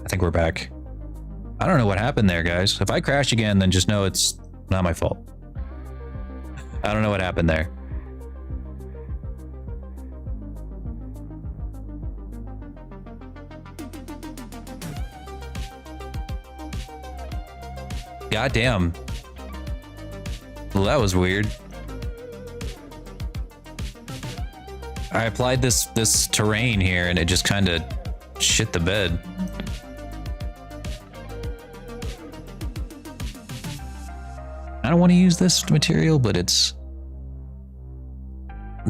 I think we're back. I don't know what happened there, guys. If I crash again, then just know it's not my fault. I don't know what happened there. God damn. Well, that was weird. I applied this terrain here and it just kind of shit the bed. I don't want to use this material, but it's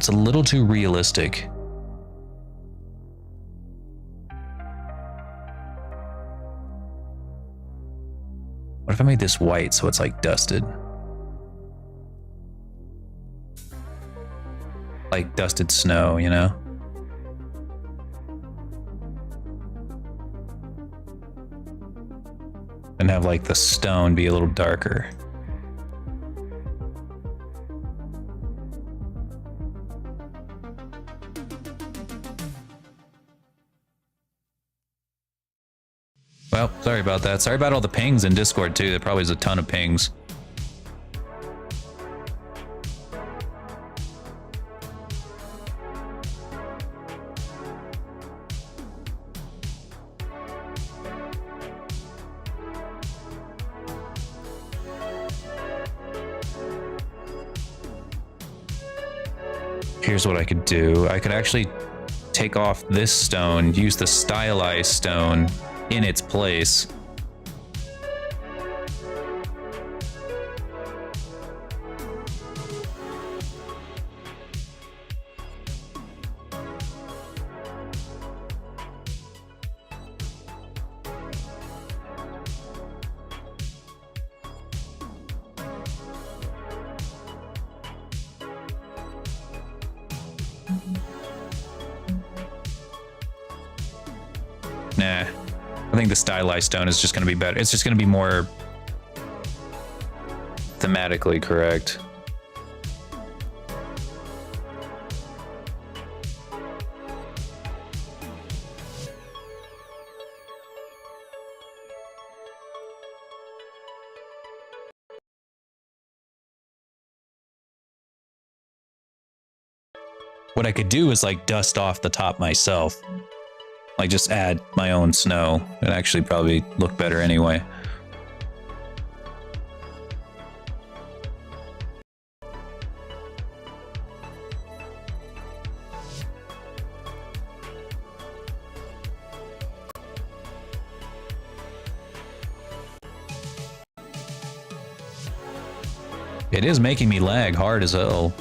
a little too realistic. What if I made this white so it's like dusted? Like dusted snow, you know? And have like the stone be a little darker. Well, sorry about that. Sorry about all the pings in Discord too. There probably is a ton of pings. Here's what I could do. I could actually take off this stone, use the stylized stone in its place. Nah, I think the stylized stone is just going to be better. It's just going to be more thematically correct. What I could do is like dust off the top myself. Like just add my own snow. It'd actually probably look better anyway. It is making me lag hard as hell.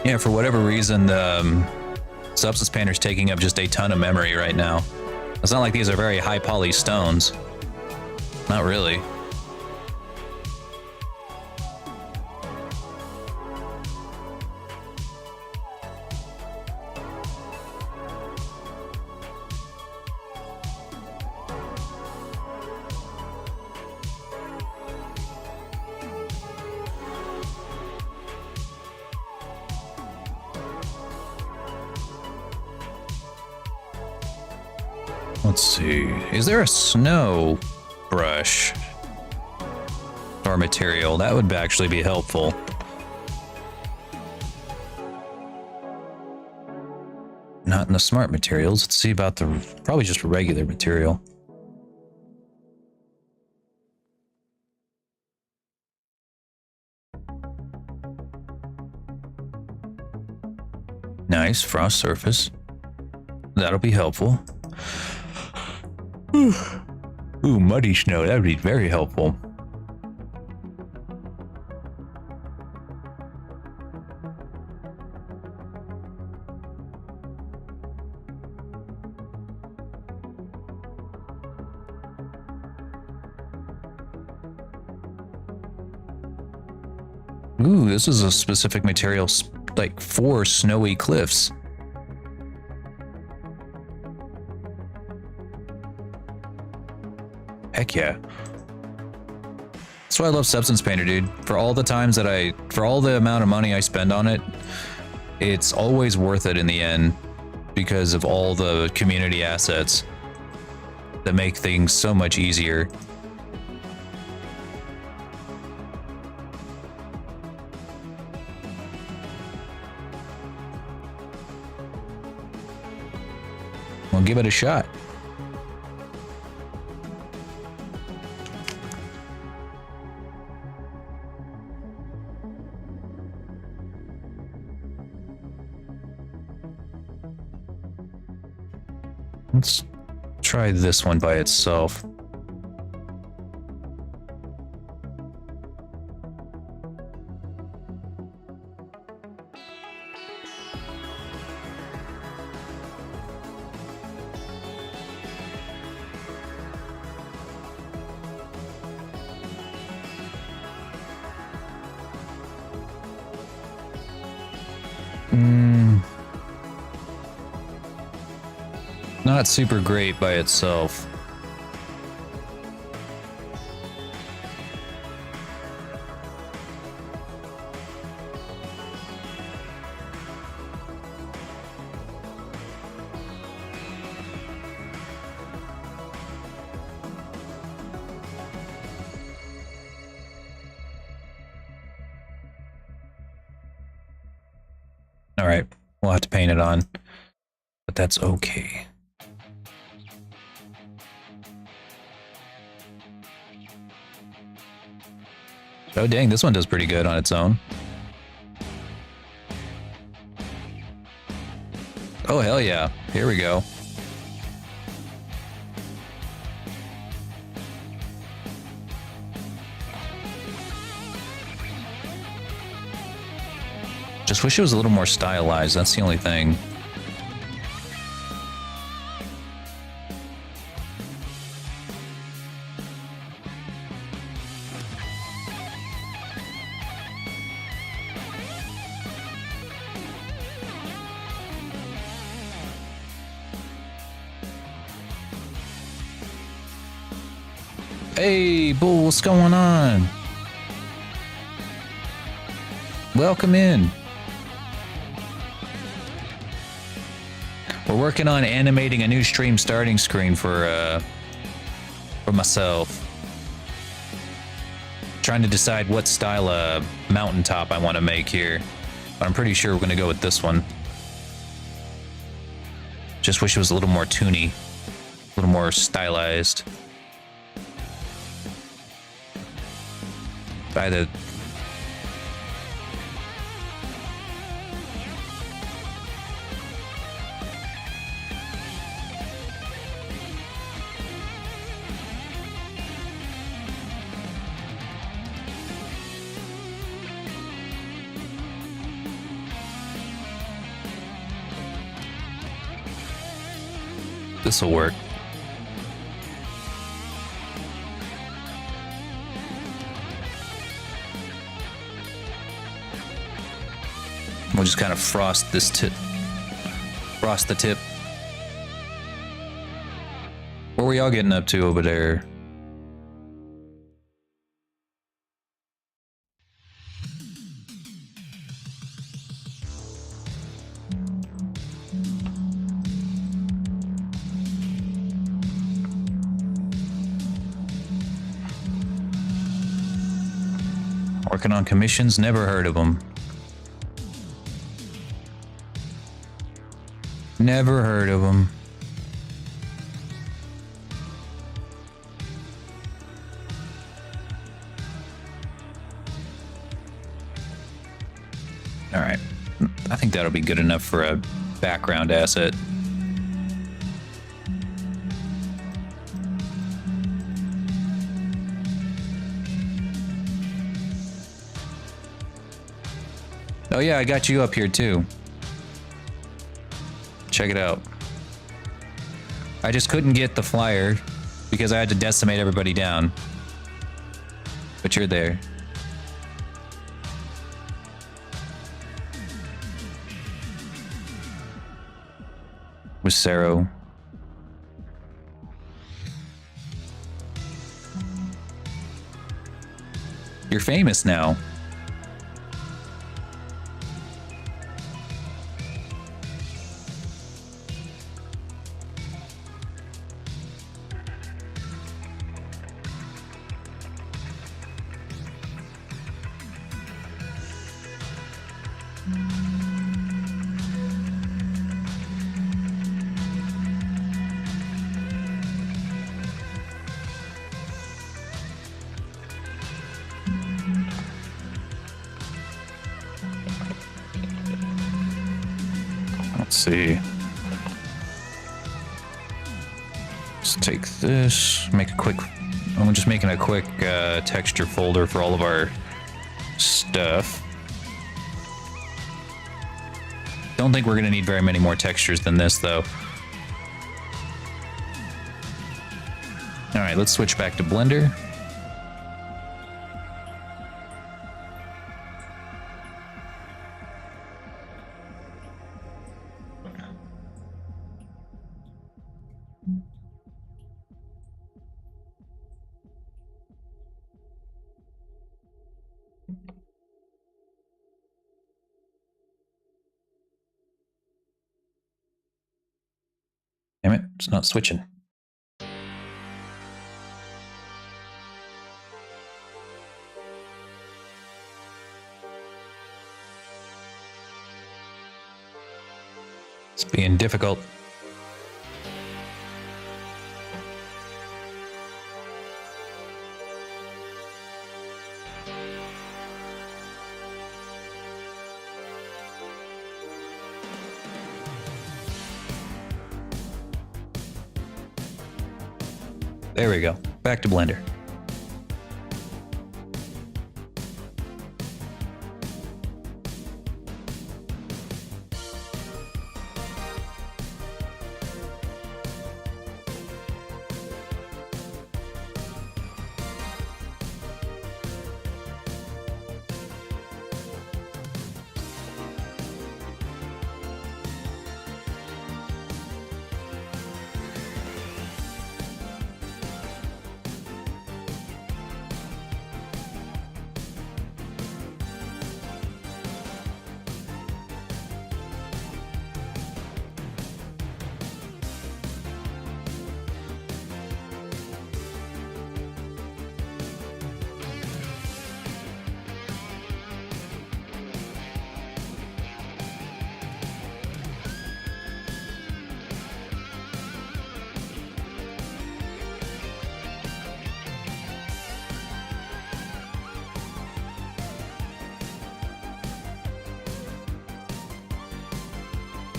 Yeah, for whatever reason, the Substance Painter's taking up just a ton of memory right now. It's not like these are very high poly stones. Not really. Let's see. Is there a snow brush or material? That would actually be helpful. Not in the smart materials. Let's see about the probably just regular material. Nice frost surface. That'll be helpful. Ooh, muddy snow. That would be very helpful. Ooh, this is a specific material, like for snowy cliffs. Heck yeah. That's why I love Substance Painter, dude. For all the times that for all the amount of money I spend on it, it's always worth it in the end because of all the community assets that make things so much easier. Well, give it a shot. Let's try this one by itself. Not super great by itself. All right, we'll have to paint it on, but that's okay. Oh dang, this one does pretty good on its own. Oh hell yeah, here we go. Just wish it was a little more stylized, that's the only thing. Hey, Bull, what's going on? Welcome in. We're working on animating a new stream starting screen for myself. Trying to decide what style of mountaintop I want to make here. But I'm pretty sure we're going to go with this one. Just wish it was a little more toony. A little more stylized. By the this'll work. We'll just kind of frost this tip. Frost the tip. What were y'all getting up to over there? Working on commissions, never heard of them. Never heard of them. All right. I think that'll be good enough for a background asset. Oh yeah, I got you up here too. Check it out. I just couldn't get the flyer because I had to decimate everybody down. But you're there. was Sero. You're famous now. Let's see. Let's take this, make a quick, I'm just making a quick texture folder for all of our stuff. Don't think we're gonna need very many more textures than this though. All right, let's switch back to Blender. Damn it, it's not switching. It's being difficult. There we go. Back to Blender.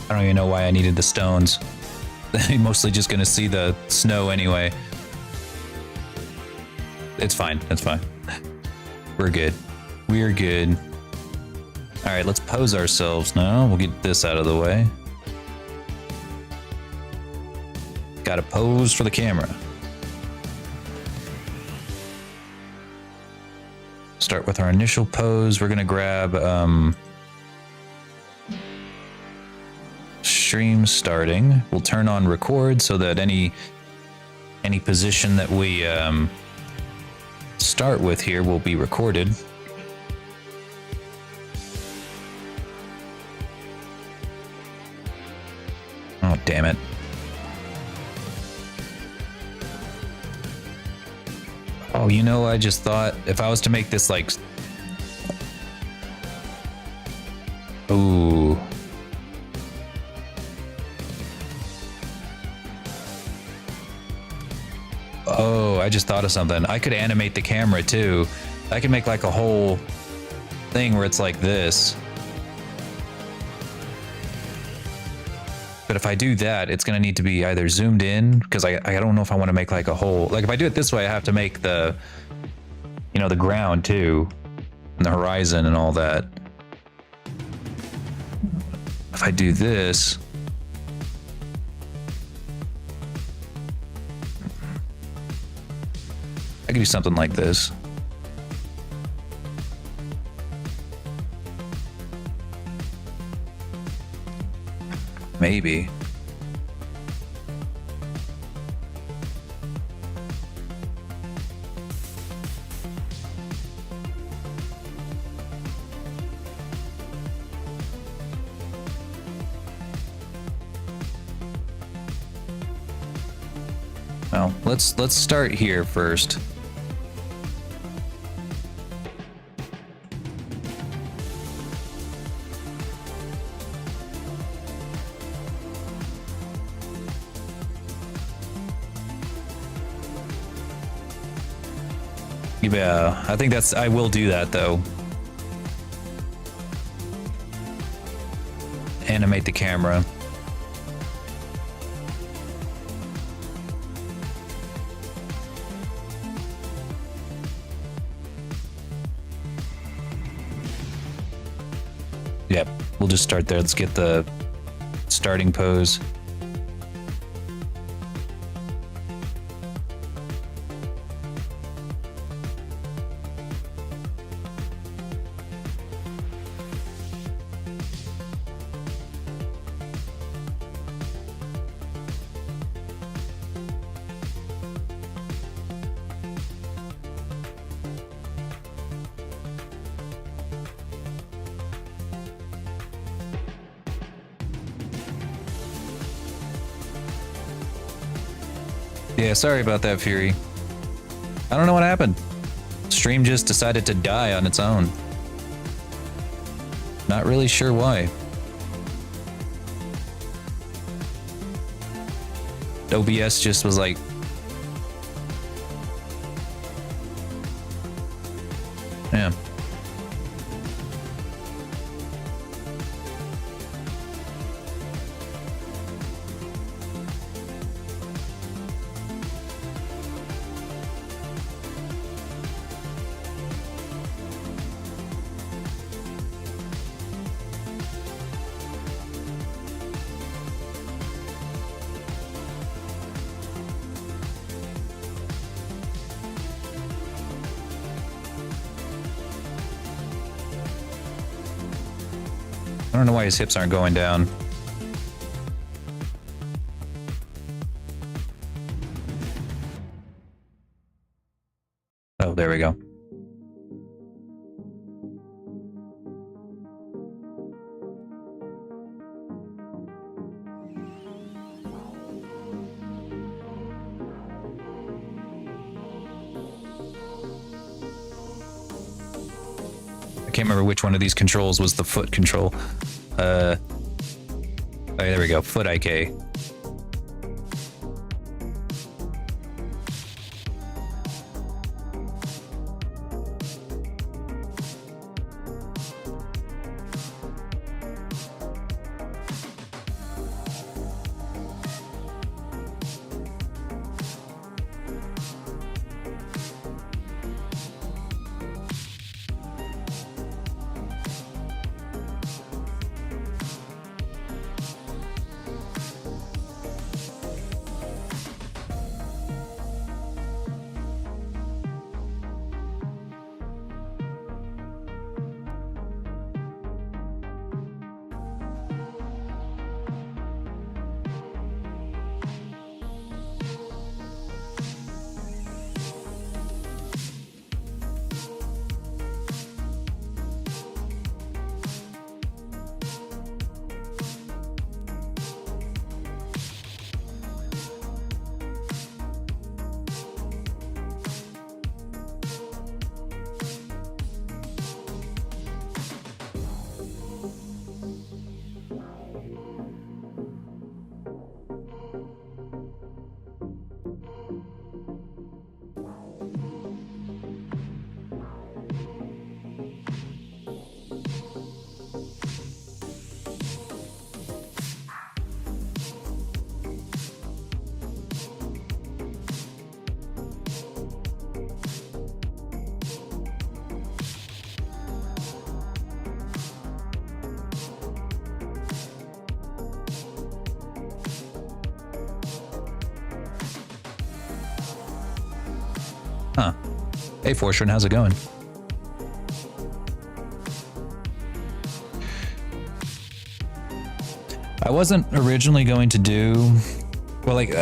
I don't even know why I needed the stones. I'm mostly just gonna see the snow anyway. It's fine, it's fine. We're good. We're good. All right, let's pose ourselves now. We'll get this out of the way. Gotta pose for the camera. Start with our initial pose. We're gonna grab stream starting. We'll turn on record so that any position that we start with here will be recorded. Oh, damn it. Oh, you know, I just thought if I was to make this like... Ooh. Oh, I just thought of something. I could animate the camera too. I could make like a whole thing where it's like this. But if I do that, it's gonna need to be either zoomed in, because I don't know if I want to make like a whole, like if I do it this way, I have to make the, you know, the ground too, and the horizon and all that. If I do this, I could do something like this. Maybe. Well, let's start here first. Yeah, I think I will do that though. Animate the camera. Yep, we'll just start there. Let's get the starting pose. Yeah, sorry about that, Fury. I don't know what happened. Stream just decided to die on its own. Not really sure why. OBS just was like... Yeah. I don't know why his hips aren't going down. Oh, there we go. I can't remember which one of these controls was the foot control. Oh, there we go. Foot IK. Huh. Hey, Fortune, how's it going? I wasn't originally going to do... Well, like,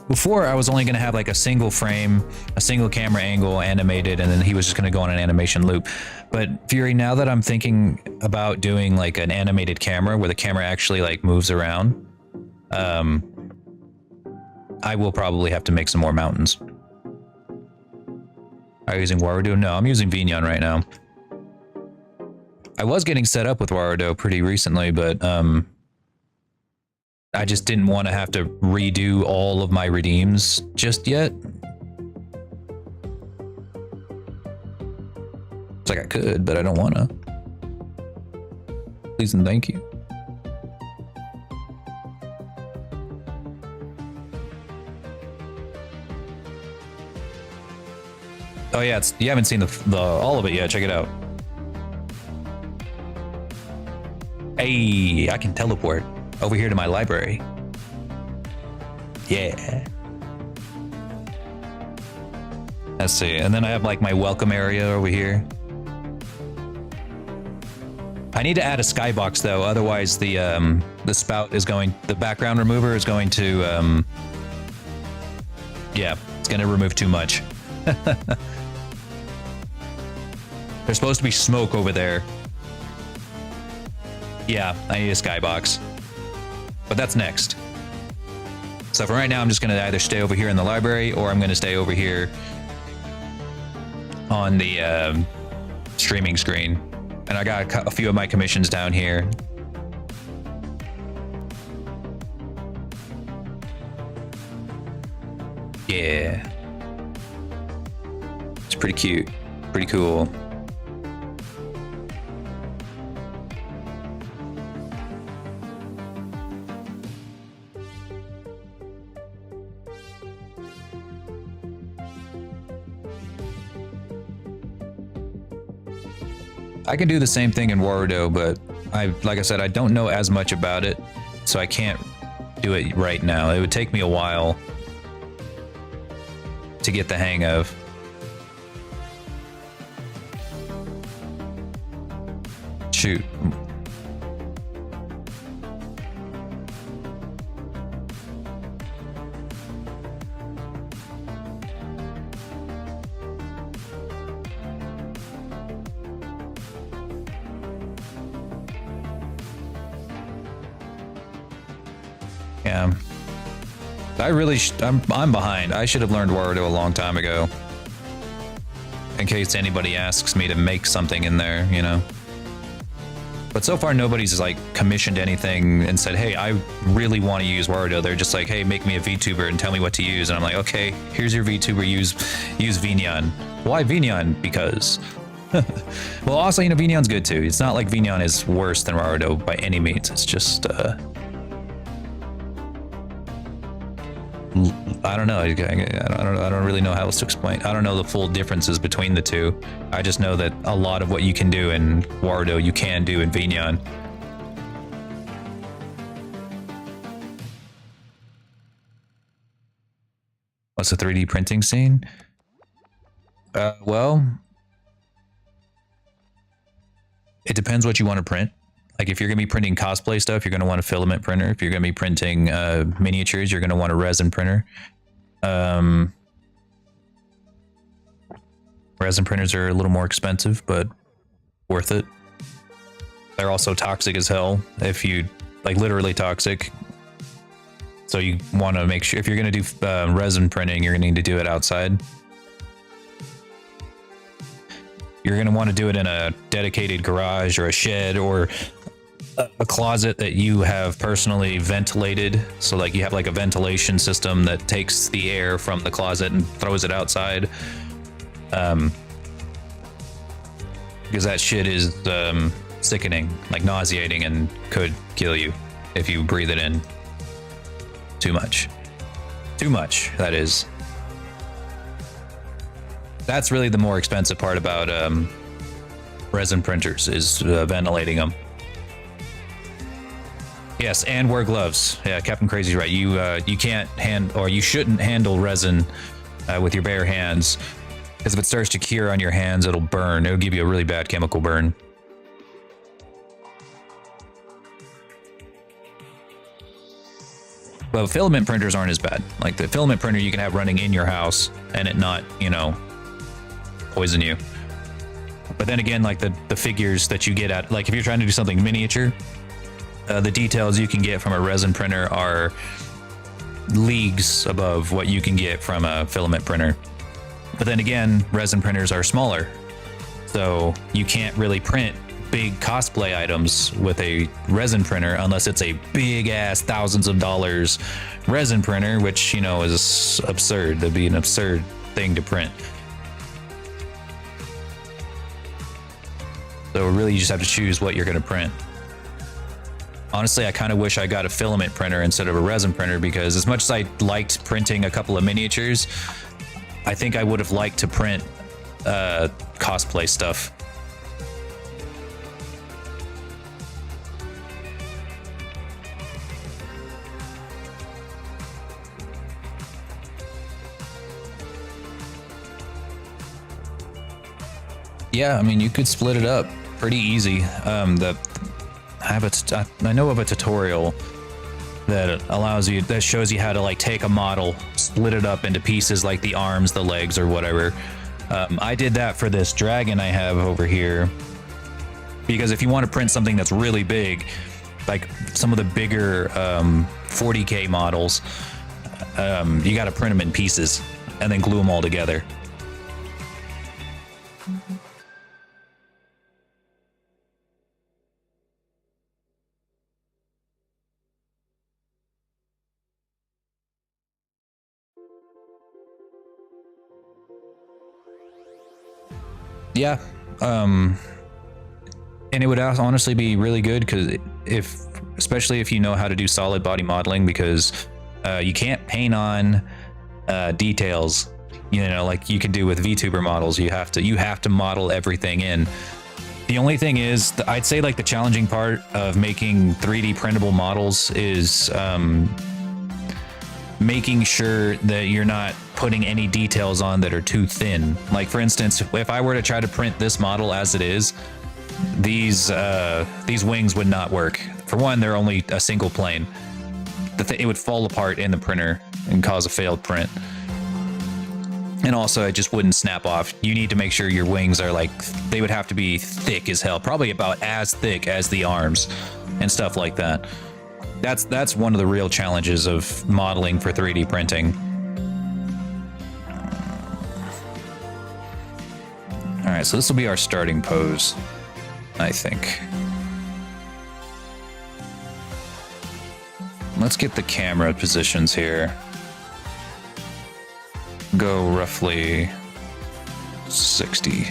before I was only going to have like a single frame, a single camera angle animated, and then he was just going to go on an animation loop. But Fury, now that I'm thinking about doing like an animated camera where the camera actually like moves around, I will probably have to make some more mountains. Are you using Warudo? No, I'm using Vignon right now. I was getting set up with Warudo pretty recently, but I just didn't want to have to redo all of my redeems just yet. It's like I could, but I don't want to. Please and thank you. Oh yeah, you haven't seen the all of it yet. Check it out. Hey, I can teleport over here to my library. Yeah. Let's see, and then I have like my welcome area over here. I need to add a skybox though, otherwise the spout is going, the background remover is going to, yeah, it's gonna remove too much. There's supposed to be smoke over there. Yeah, I need a skybox. But that's next. So for right now, I'm just gonna either stay over here in the library or I'm gonna stay over here on the streaming screen. And I got a few of my commissions down here. Yeah. It's pretty cute, pretty cool. I can do the same thing in Warudo, but like I said, I don't know as much about it, so I can't do it right now. It would take me a while to get the hang of. Shoot. Yeah, I'm behind. I should have learned Warudo a long time ago. In case anybody asks me to make something in there, you know. But so far nobody's like commissioned anything and said, hey, I really want to use Warudo. They're just like, hey, make me a VTuber and tell me what to use. And I'm like, okay, here's your VTuber, use Vignon. Why Vignon? Because. Well, also, you know, Vignon's good too. It's not like Vignon is worse than Warudo by any means. It's just, I don't know. I don't really know how else to explain. I don't know the full differences between the two. I just know that a lot of what you can do in Warudo, you can do in Vignon. What's the 3D printing scene? Well, it depends what you want to print. Like if you're going to be printing cosplay stuff, you're going to want a filament printer. If you're going to be printing miniatures, you're going to want a resin printer. Resin printers are a little more expensive, but worth it. They're also toxic as hell. If you, like, literally toxic. So you want to make sure, if you're going to do resin printing, you're going to need to do it outside. You're going to want to do it in a dedicated garage or a shed or a closet that you have personally ventilated. So like you have like a ventilation system that takes the air from the closet and throws it outside. Because that shit is sickening, like nauseating, and could kill you if you breathe it in too much. Too much, that is. That's really the more expensive part about resin printers, is ventilating them. Yes, and wear gloves. Yeah, Captain Crazy's right. You can't you shouldn't handle resin with your bare hands, because if it starts to cure on your hands, it'll burn. It'll give you a really bad chemical burn. But filament printers aren't as bad. Like the filament printer you can have running in your house and it not, you know, poison you. But then again, like the figures that you get at, like if you're trying to do something miniature, the details you can get from a resin printer are leagues above what you can get from a filament printer. But then again, resin printers are smaller, so you can't really print big cosplay items with a resin printer unless it's a big ass thousands of dollars resin printer, which, you know, is absurd. That'd be an absurd thing to print. So really you just have to choose what you're going to print. Honestly, I kind of wish I got a filament printer instead of a resin printer, because as much as I liked printing a couple of miniatures, I think I would have liked to print cosplay stuff. Yeah, I mean, you could split it up pretty easy. I know of a tutorial that allows you, that shows you how to like take a model, split it up into pieces like the arms, the legs, or whatever. I did that for this dragon I have over here, because if you want to print something that's really big, like some of the bigger 40K models, you got to print them in pieces and then glue them all together. Yeah, and it would honestly be really good, because especially if you know how to do solid body modeling, because you can't paint on details, you know, like you could do with VTuber models. You have to model everything in. The only thing is, I'd say like the challenging part of making 3D printable models is making sure that you're not putting any details on that are too thin. Like for instance, if I were to try to print this model as it is, these wings would not work. For one, they're only a single plane. It would fall apart in the printer and cause a failed print. And also, it just wouldn't snap off. You need to make sure your wings are like, they would have to be thick as hell, probably about as thick as the arms and stuff like that. That's one of the real challenges of modeling for 3D printing. All right, so this will be our starting pose, I think. Let's get the camera positions here. Go roughly 60.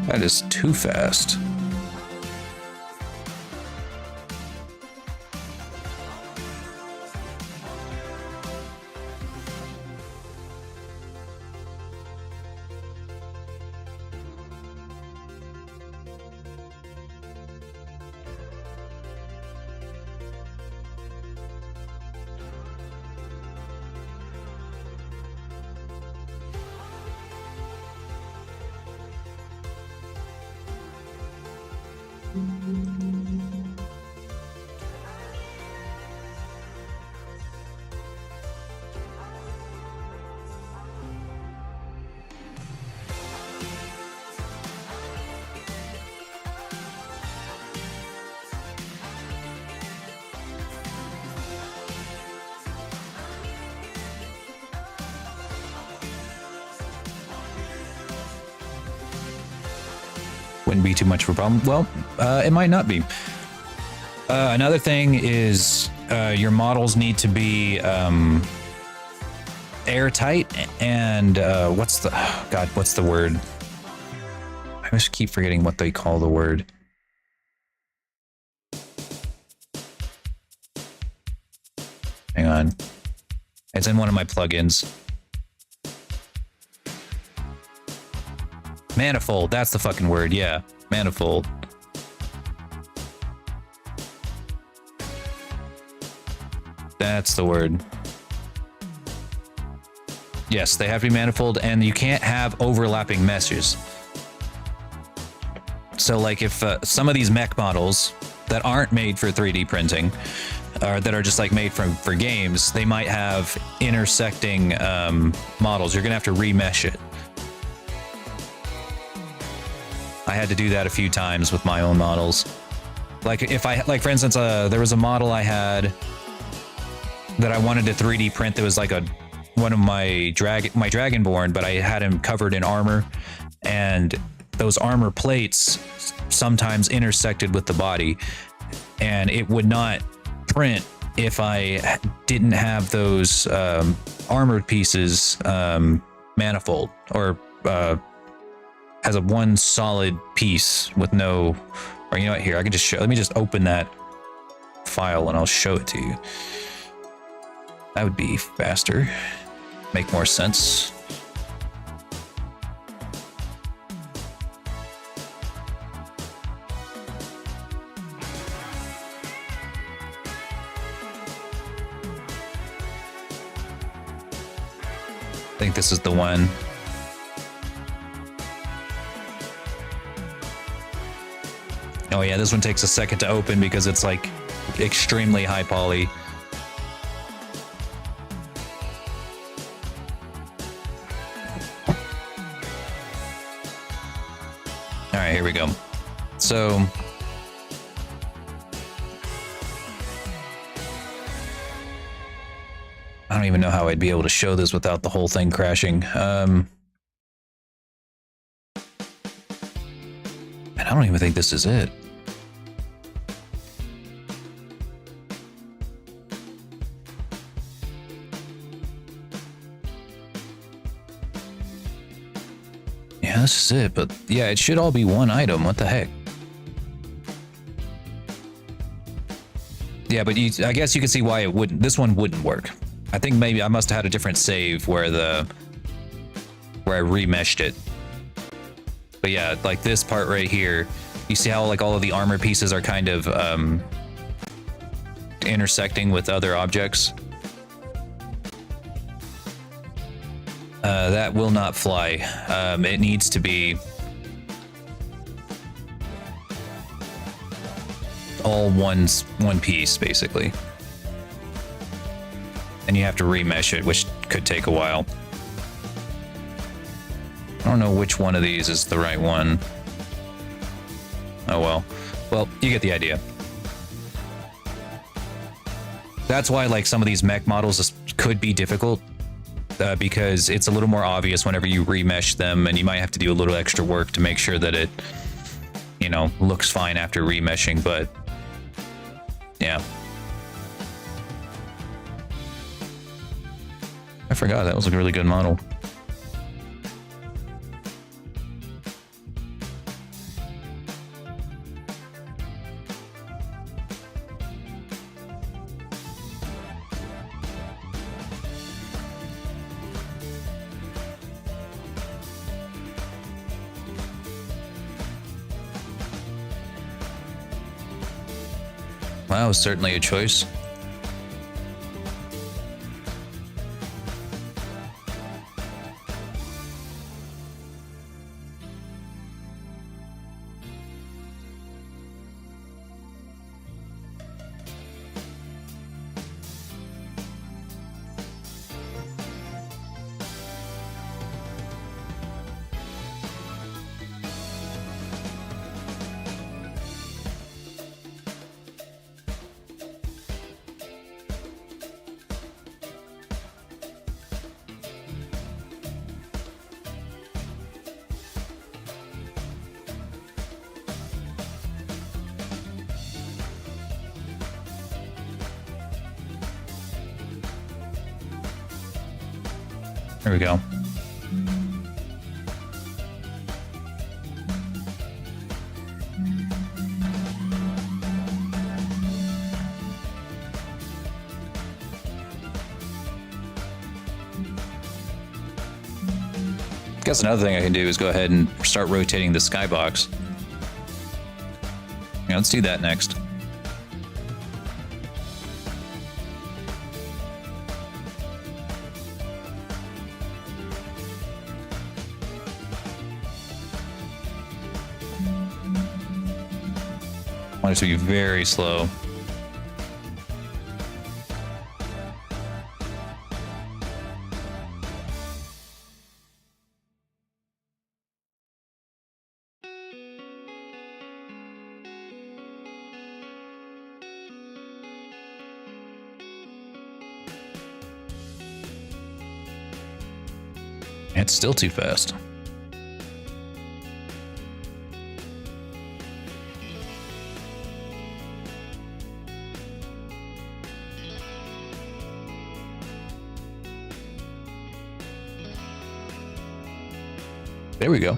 That is too fast. Wouldn't be too much of a problem. Well, it might not be. Another thing is your models need to be airtight, and what's the word? I just keep forgetting what they call the word. Hang on. It's in one of my plugins. Manifold, that's the fucking word, yeah. Manifold. That's the word. Yes, they have to be manifold, and you can't have overlapping meshes. So like if some of these mech models, that aren't made for 3D printing, or that are just like made for games, they might have intersecting models. You're gonna have to remesh it. I had to do that a few times with my own models. Like if I, like for instance, there was a model I had that I wanted to 3D print that was like one of my Dragonborn, but I had him covered in armor, and those armor plates sometimes intersected with the body, and it would not print if I didn't have those armored pieces manifold, or has a one solid piece with no, or you know what, here, I can just show, let me just open that file and I'll show it to you. That would be faster, make more sense. I think this is the one. Oh yeah, this one takes a second to open because it's like extremely high poly. All right, here we go. So I don't even know how I'd be able to show this without the whole thing crashing. And I don't even think this is it. Yeah, this is it, but yeah, it should all be one item. What the heck? Yeah, but I guess you can see why it wouldn't. This one wouldn't work. I think maybe I must have had a different save where I remeshed it. But yeah, like this part right here, you see how like all of the armor pieces are kind of intersecting with other objects? That will not fly. It needs to be all one piece, basically. And you have to remesh it, which could take a while. I don't know which one of these is the right one. Oh well. Well, you get the idea. That's why like some of these mech models could be difficult, because it's a little more obvious whenever you remesh them, and you might have to do a little extra work to make sure that it, you know, looks fine after remeshing, but yeah. I forgot, that was a really good model. Well, that was certainly a choice. There we go. I guess another thing I can do is go ahead and start rotating the skybox. Yeah, let's do that next. want it to be very slow. It's still too fast. There we go.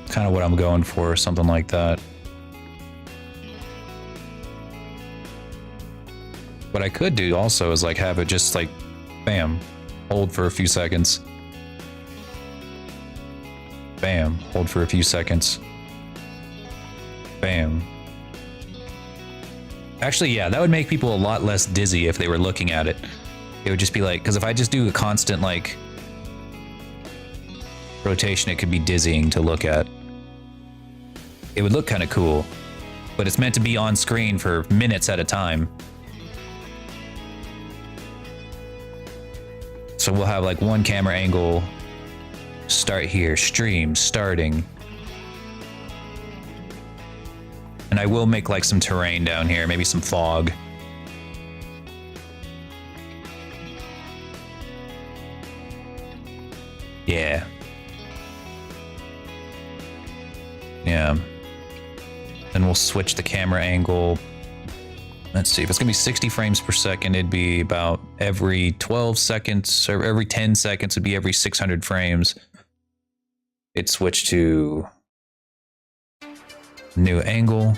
Kind of what I'm going for, something like that. What I could do also is like have it just like, bam, hold for a few seconds. Bam, hold for a few seconds. Bam. Actually, yeah, that would make people a lot less dizzy if they were looking at it. It would just be like, because if I just do a constant like rotation, it could be dizzying to look at. It would look kind of cool, but it's meant to be on screen for minutes at a time. So we'll have like one camera angle, start here, stream, starting. And I will make like some terrain down here, maybe some fog. Yeah. Yeah. Then we'll switch the camera angle. Let's see, if it's gonna be 60 frames per second, it'd be about every 12 seconds, or every 10 seconds would be every 600 frames. It'd switch to new angle.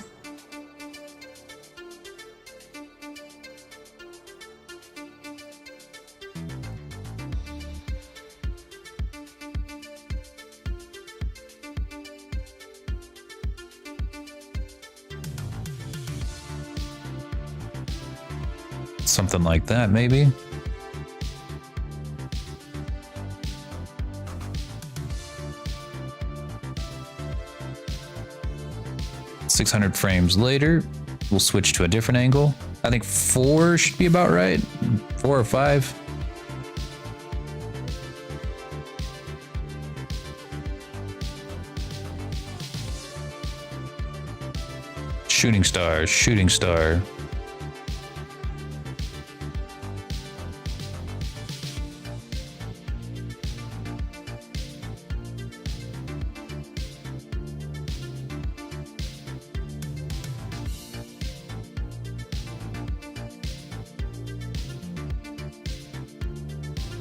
Something like that, maybe. .600 frames later, we'll switch to a different angle. I think 4 should be about right. 4 or 5. Shooting star, shooting star.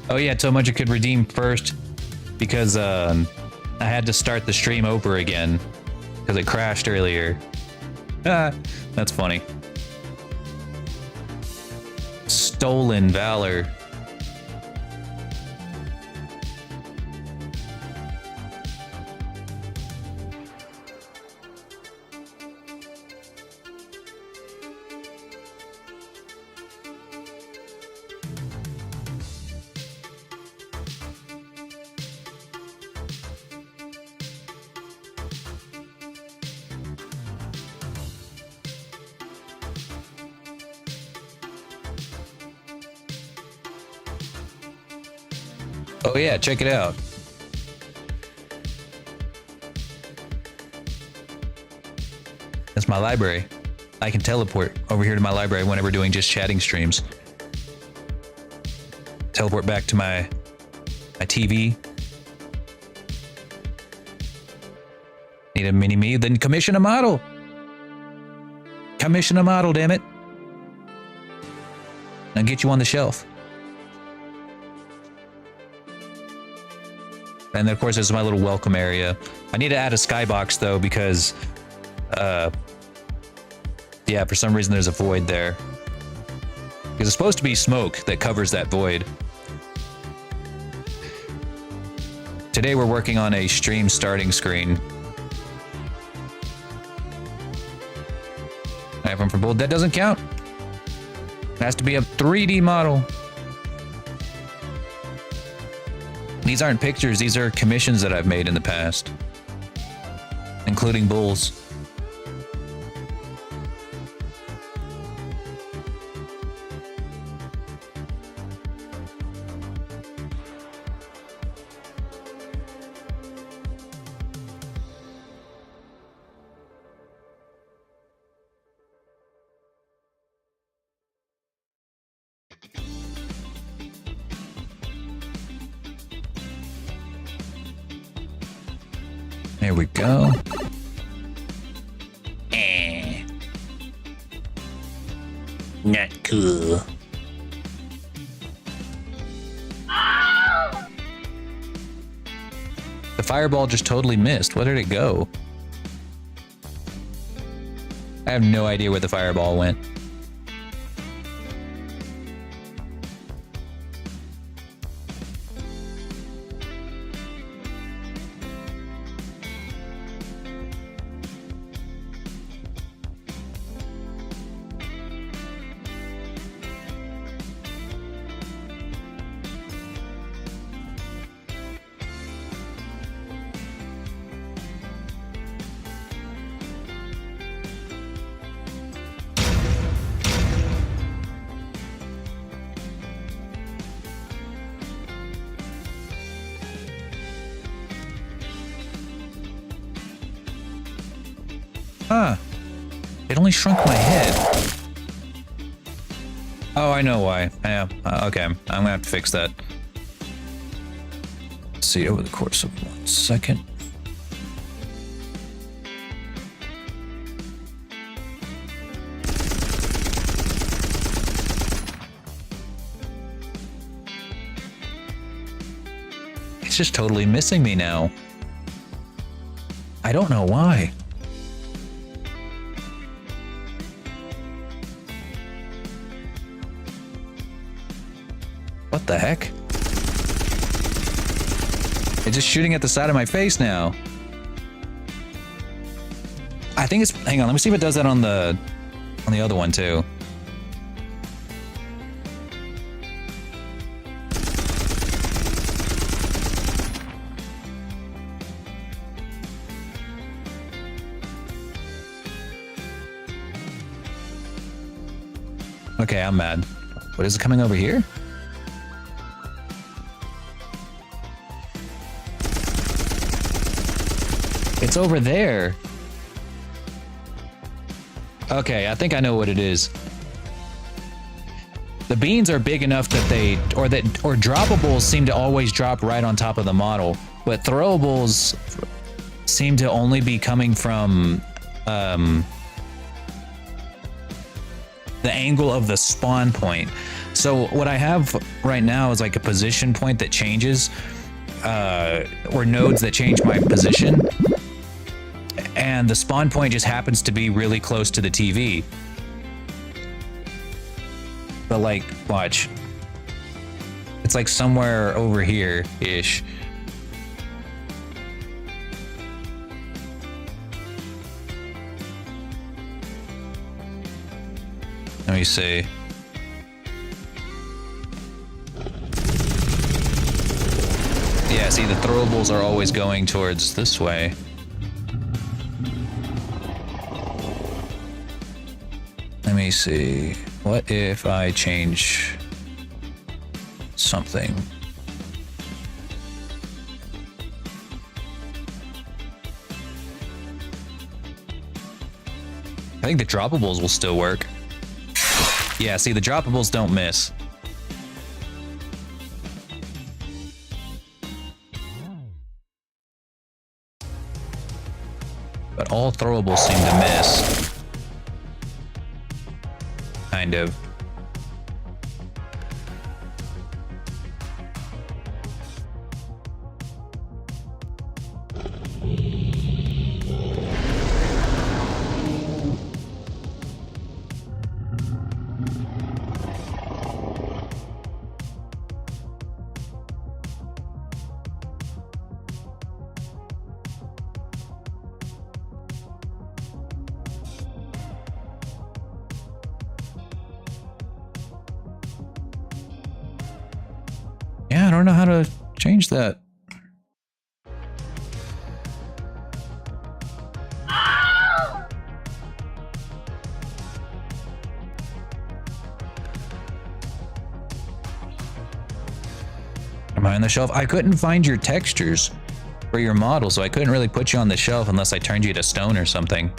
Oh yeah, so much I could redeem first because I had to start the stream over again because it crashed earlier. Ah, that's funny. Stolen valor. Oh yeah, check it out. That's my library. I can teleport over here to my library whenever doing just chatting streams. Teleport back to my TV. Need a mini me, then commission a model. Commission a model, damn it. I'll get you on the shelf. And then of course there's my little welcome area. I need to add a skybox though because, yeah, for some reason there's a void there. Because it's supposed to be smoke that covers that void. Today we're working on a stream starting screen. I have one for bold. That doesn't count. It has to be a 3D model. These aren't pictures, these are commissions that I've made in the past, including bulls. There we go. Not cool. The fireball just totally missed. Where did it go? I have no idea where the fireball went. Huh. It only shrunk my head. Oh, I know why. Yeah, okay. I'm gonna have to fix that. Let's see, over the course of 1 second. It's just totally missing me now. I don't know why. What the heck? It's just shooting at the side of my face now. I think it's, hang on, let me see if it does that on the other one too. Okay, I'm mad. What is it coming over here? It's over there. Okay, I think I know what it is. The beans are big enough that or droppables seem to always drop right on top of the model, but throwables seem to only be coming from the angle of the spawn point. So what I have right now is like a position point that changes, or nodes that change my position. And the spawn point just happens to be really close to the TV. But like, watch. It's like somewhere over here-ish. Let me see. Yeah, see, the throwables are always going towards this way. Let me see. What if I change something? I think the droppables will still work. Yeah, see, the droppables don't miss. But all throwables seem to miss. Kind of. Yeah, I don't know how to change that. Behind the shelf. I couldn't find your textures for your model, so I couldn't really put you on the shelf unless I turned you to stone or something.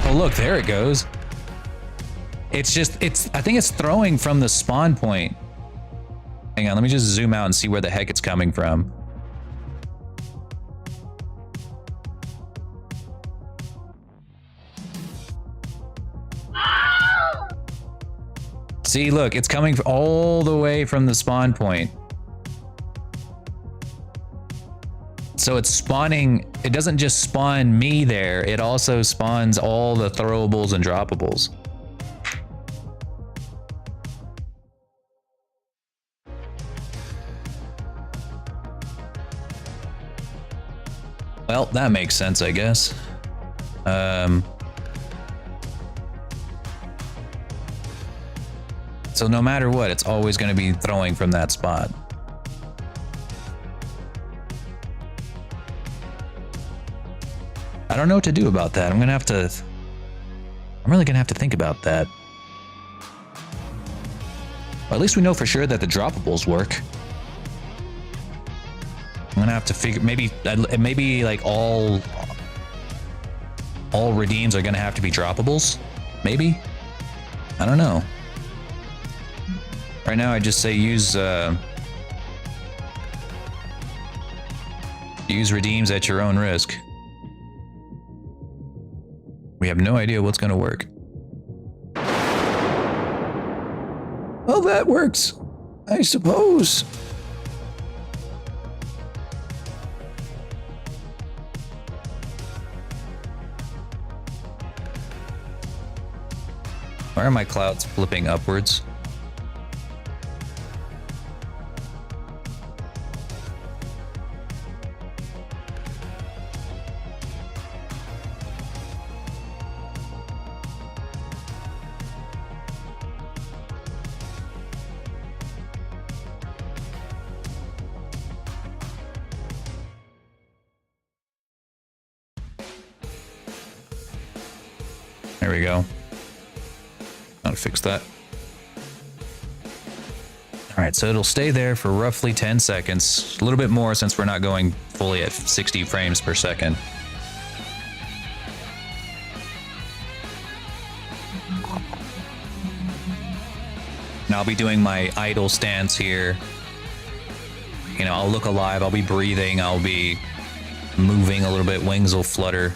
Oh, look, there it goes. It's just, I think it's throwing from the spawn point. Hang on, let me just zoom out and see where the heck it's coming from. See, look, it's coming all the way from the spawn point. So it's spawning, it doesn't just spawn me there, it also spawns all the throwables and droppables. Well, that makes sense, I guess. So no matter what, it's always going to be throwing from that spot. I don't know what to do about that. I'm really going to have to think about that. Well, at least we know for sure that the droppables work. I'm going to have to figure, maybe like all redeems are going to have to be droppables. Maybe? I don't know. Right now, I just say use redeems at your own risk. We have no idea what's gonna work. Well, that works, I suppose. Why are my clouds flipping upwards? There we go. I'll fix that. All right, so it'll stay there for roughly 10 seconds, a little bit more since we're not going fully at 60 frames per second. And I'll be doing my idle stance here. You know, I'll look alive, I'll be breathing, I'll be moving a little bit, wings will flutter.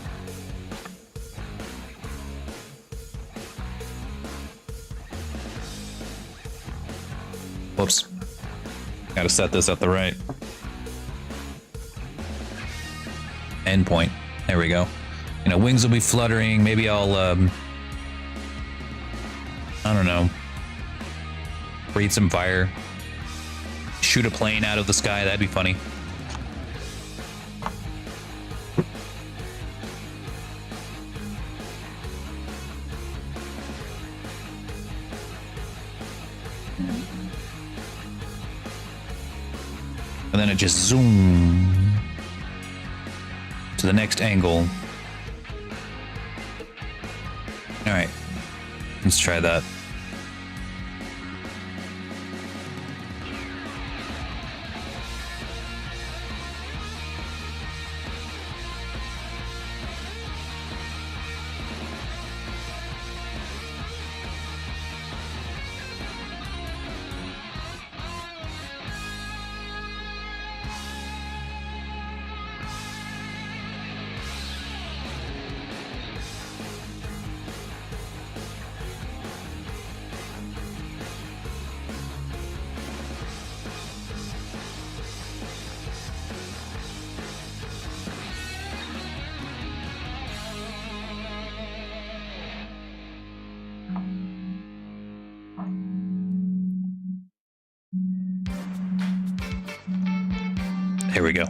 Whoops. Gotta set this at the right endpoint. There we go. You know, wings will be fluttering. Maybe I'll, I don't know, breathe some fire, shoot a plane out of the sky. That'd be funny. And then it just zoom to the next angle. All right, let's try that. Here we go.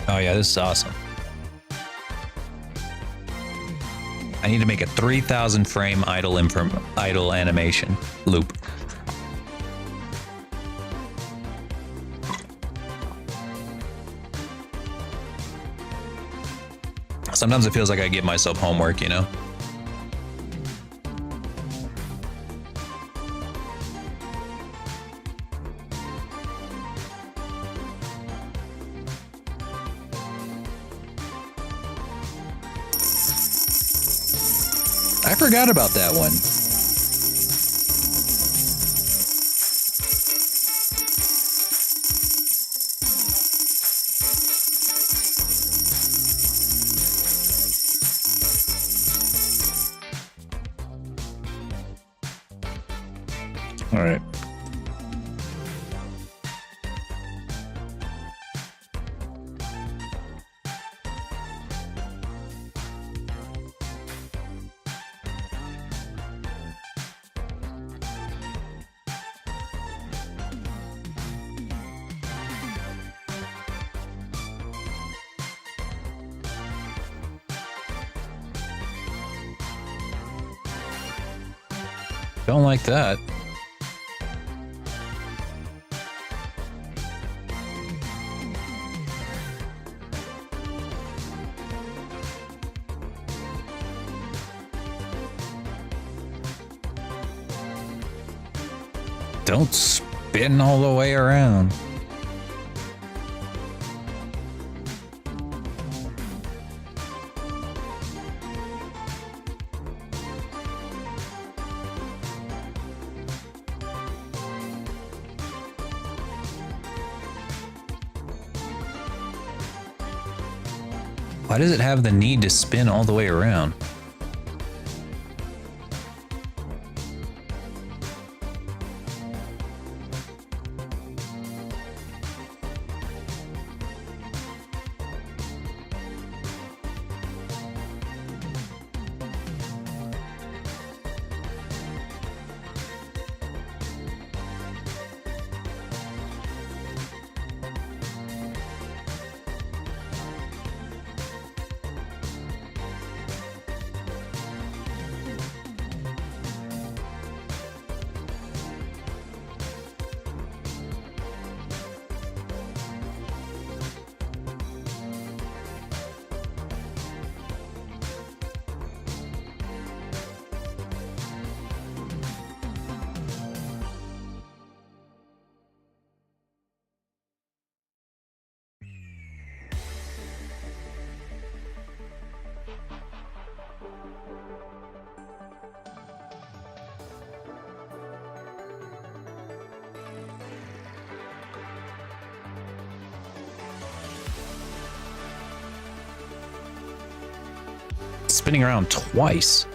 Oh yeah, this is awesome. I need to make a 3,000 frame idle animation loop. Sometimes it feels like I give myself homework, you know? I forgot about that one. All right. Don't like that. Don't spin all the way around. Why does it have the need to spin all the way around? Spinning around twice.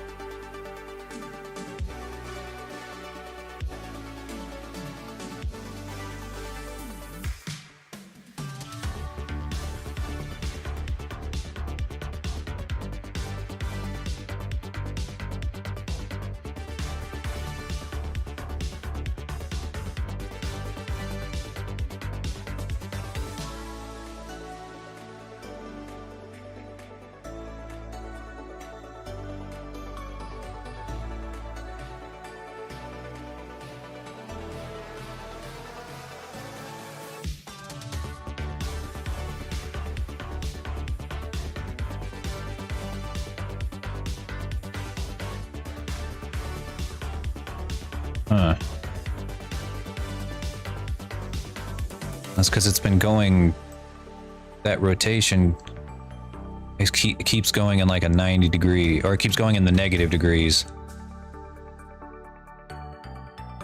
Huh. That's because it's been going, that rotation, it keeps going in like a 90 degree, or it keeps going in the negative degrees.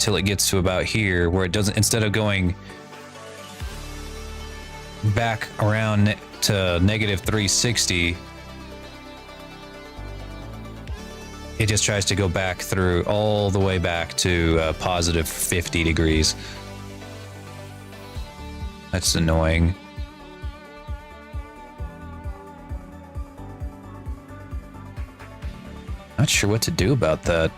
Till it gets to about here, where it doesn't, instead of going back around to negative 360, it just tries to go back through all the way back to positive 50 degrees. That's annoying. Not sure what to do about that.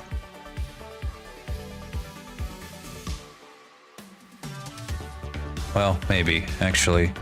Well, maybe, actually.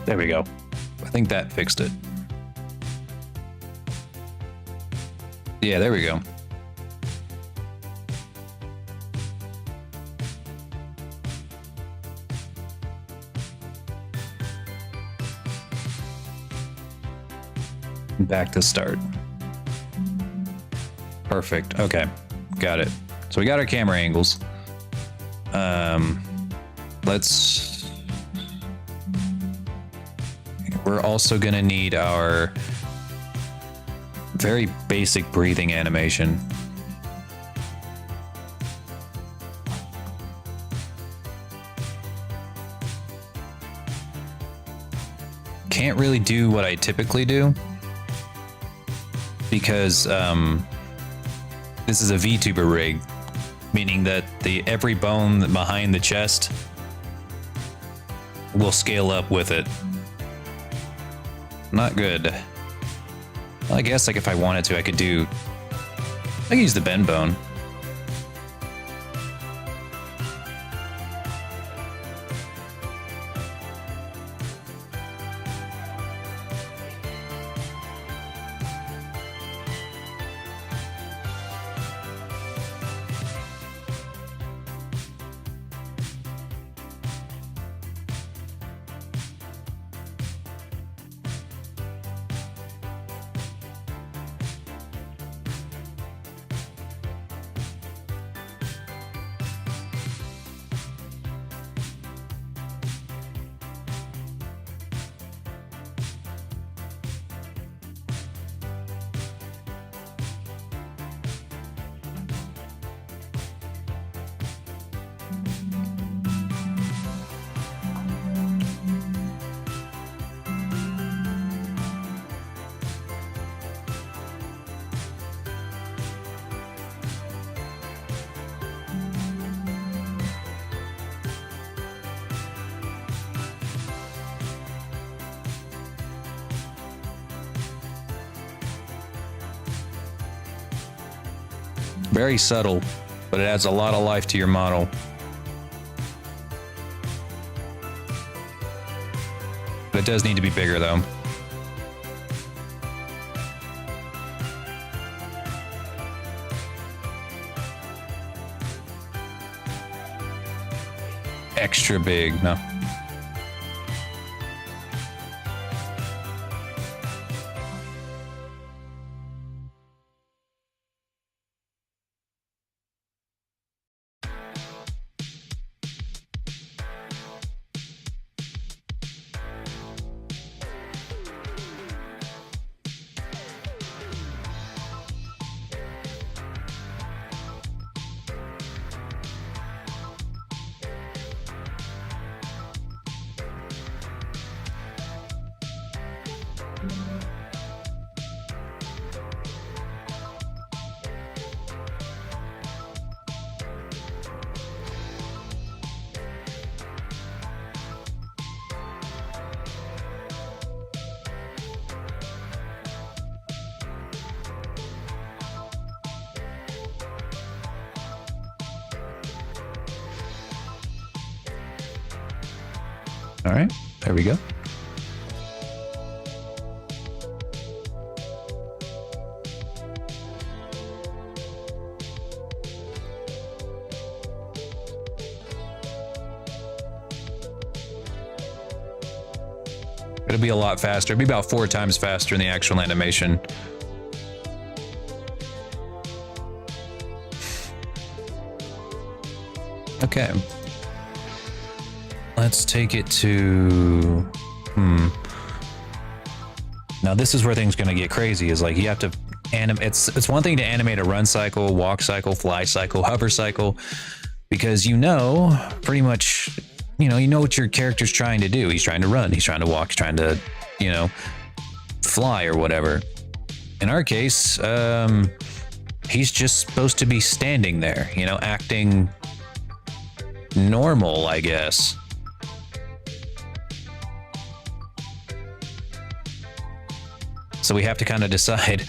There we go. I think that fixed it. Yeah, there we go. Back to start. Perfect. Okay, got it. So we got our camera angles. We're also gonna need our very basic breathing animation. Can't really do what I typically do because this is a VTuber rig, meaning that every bone behind the chest will scale up with it. Not good. Well, I guess like if I wanted to, I could use the bend bone. Very subtle, but it adds a lot of life to your model. But it does need to be bigger though. Extra big, no. All right, there we go. It'll be a lot faster. It'll be about 4 times faster in the actual animation. Okay. Let's take it to, Now this is where things gonna get crazy. Is like you have to it's one thing to animate a run cycle, walk cycle, fly cycle, hover cycle, because you know pretty much, you know what your character's trying to do. He's trying to run, he's trying to walk, he's trying to, you know, fly or whatever. In our case, he's just supposed to be standing there, you know, acting normal, I guess. So we have to kind of decide,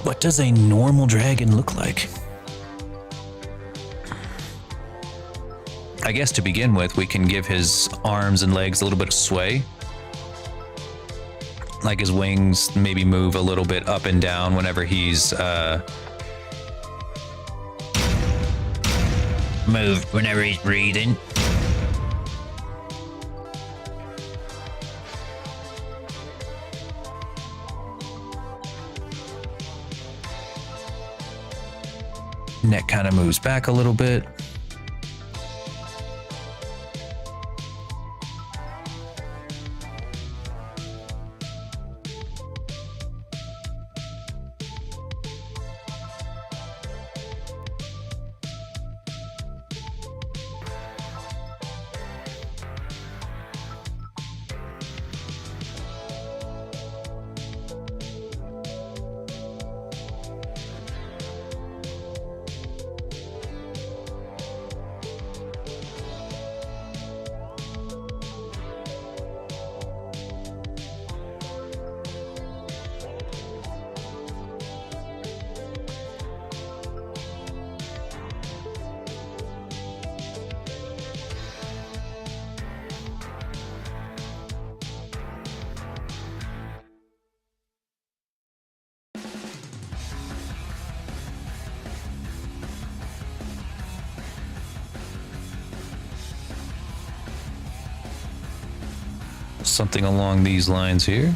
what does a normal dragon look like? I guess to begin with, we can give his arms and legs a little bit of sway. Like his wings maybe move a little bit up and down whenever he's breathing. Neck kind of moves back a little bit. Something along these lines here.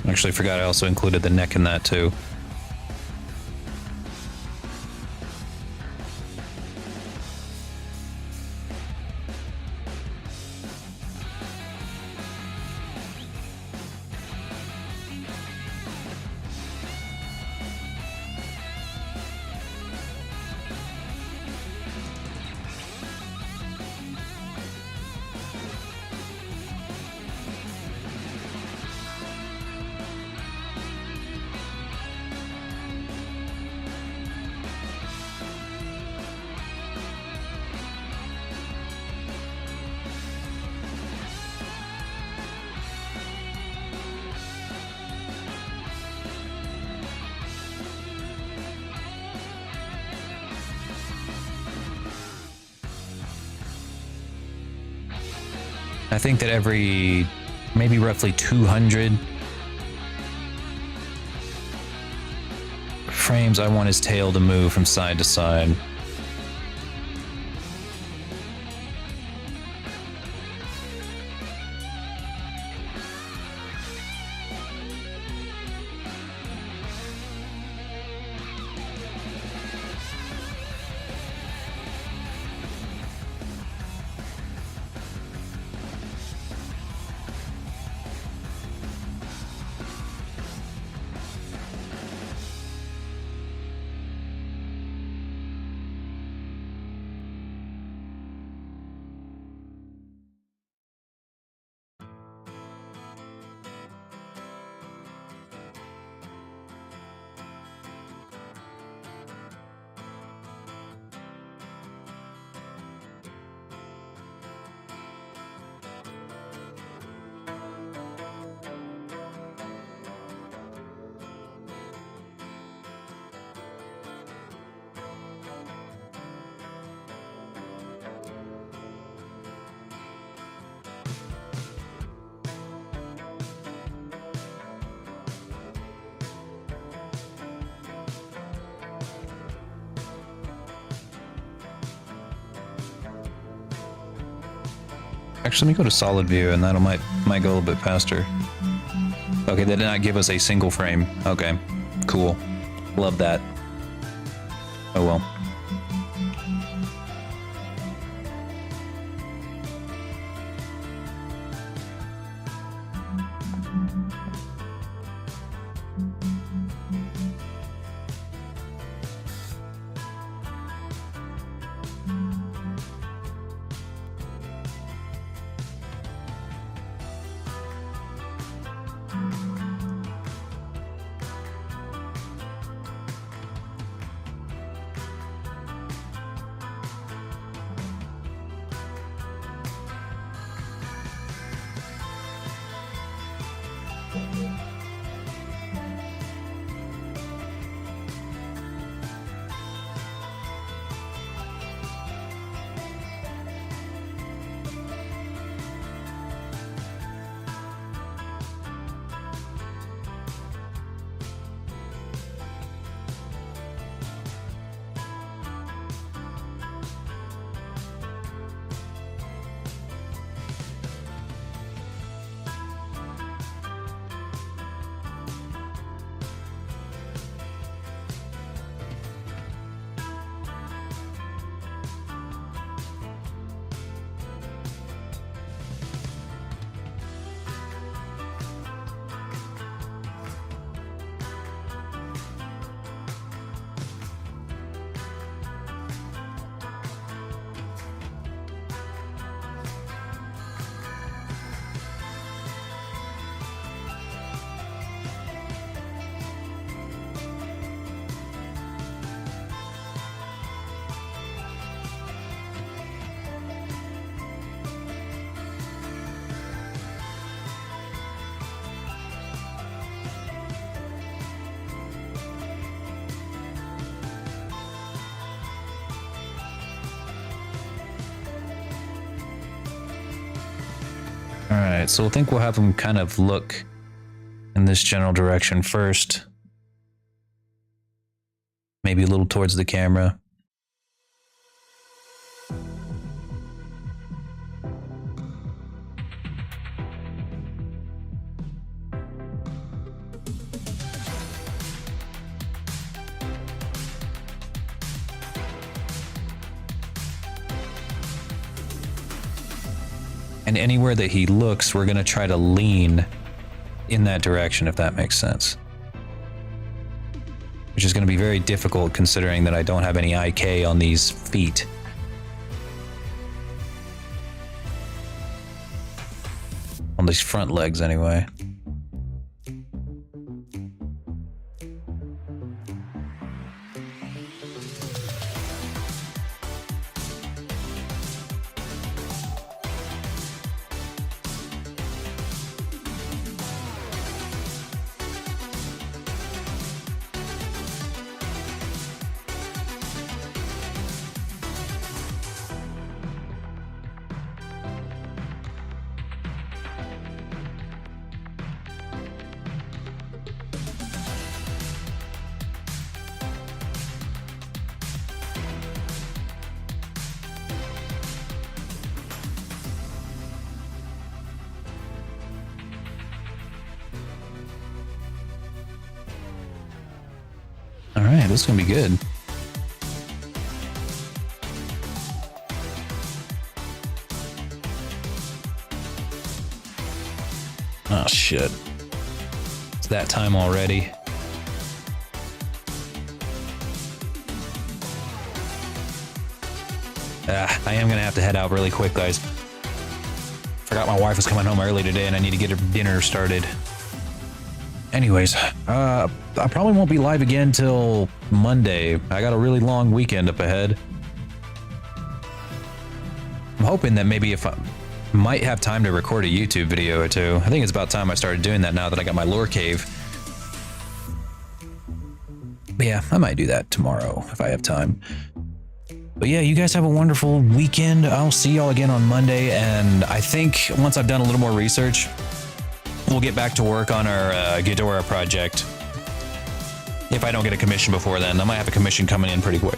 Actually, I forgot I also included the neck in that too. I think that every maybe roughly 200 frames, I want his tail to move from side to side. Actually, let me go to solid view, and that might go a little bit faster. Okay, they did not give us a single frame. Okay, cool. Love that. Oh well. All right, so I think we'll have him kind of look in this general direction first. Maybe a little towards the camera. And anywhere that he looks, we're going to try to lean in that direction, if that makes sense. Which is going to be very difficult considering that I don't have any IK on these feet. On these front legs, anyway. All right, this is gonna be good. Oh shit. It's that time already. I am gonna have to head out really quick, guys. Forgot my wife was coming home early today and I need to get her dinner started. Anyways, I probably won't be live again till Monday. I got a really long weekend up ahead. I'm hoping that maybe if I might have time to record a YouTube video or two. I think it's about time I started doing that now that I got my lore cave. But yeah, I might do that tomorrow if I have time. But yeah, you guys have a wonderful weekend. I'll see y'all again on Monday. And I think once I've done a little more research, we'll get back to work on our Ghidorah project. If I don't get a commission before then, I might have a commission coming in pretty quick.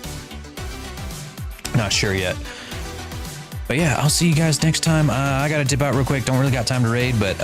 Not sure yet. But yeah, I'll see you guys next time. I gotta dip out real quick. Don't really got time to raid, but